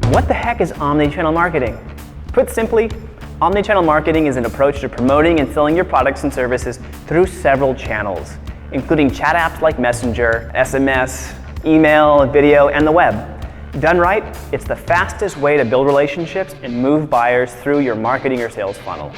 What the heck is omni-channel marketing? Put simply, omni-channel marketing is an approach to promoting and selling your products and services through several channels, including chat apps like Messenger, SMS, email, video, and the web. Done right, it's the fastest way to build relationships and move buyers through your marketing or sales funnel.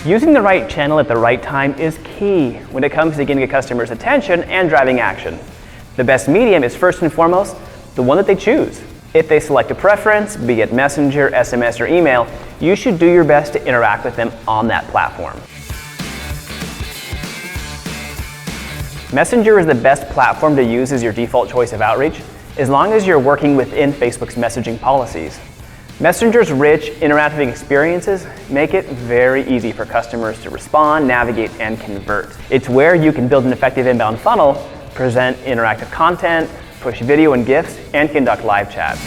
Using the right channel at the right time is key when it comes to getting a customer's attention and driving action. The best medium is first and foremost the one that they choose. If they select a preference, be it Messenger, SMS, or email, you should do your best to interact with them on that platform. Messenger is the best platform to use as your default choice of outreach, as long as you're working within Facebook's messaging policies. Messenger's rich, interactive experiences make it very easy for customers to respond, navigate, and convert. It's where you can build an effective inbound funnel, present interactive content, push video and GIFs, and conduct live chat.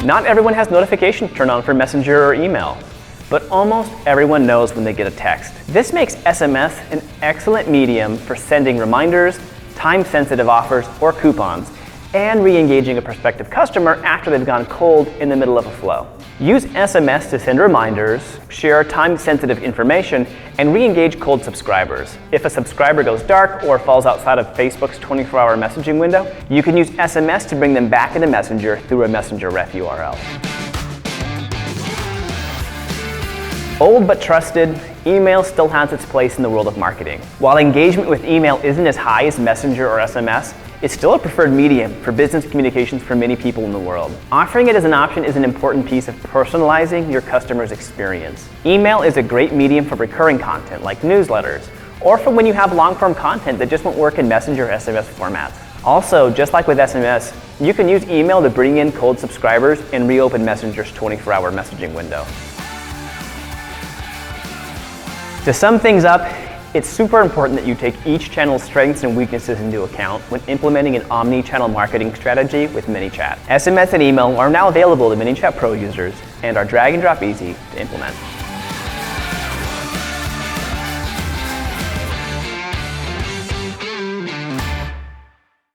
Not everyone has notifications turned on for Messenger or email, but almost everyone knows when they get a text. This makes SMS an excellent medium for sending reminders, time-sensitive offers, or coupons, and re-engaging a prospective customer after they've gone cold in the middle of a flow. Use SMS to send reminders, share time-sensitive information, and re-engage cold subscribers. If a subscriber goes dark or falls outside of Facebook's 24-hour messaging window, you can use SMS to bring them back into Messenger through a Messenger ref URL. Old but trusted, email still has its place in the world of marketing. While engagement with email isn't as high as Messenger or SMS, it's still a preferred medium for business communications for many people in the world. Offering it as an option is an important piece of personalizing your customer's experience. Email is a great medium for recurring content like newsletters, or for when you have long-form content that just won't work in Messenger or SMS formats. Also, just like with SMS, you can use email to bring in cold subscribers and reopen Messenger's 24-hour messaging window. To sum things up, it's super important that you take each channel's strengths and weaknesses into account when implementing an omni-channel marketing strategy with Manychat. SMS and email are now available to Manychat Pro users and are drag and drop easy to implement.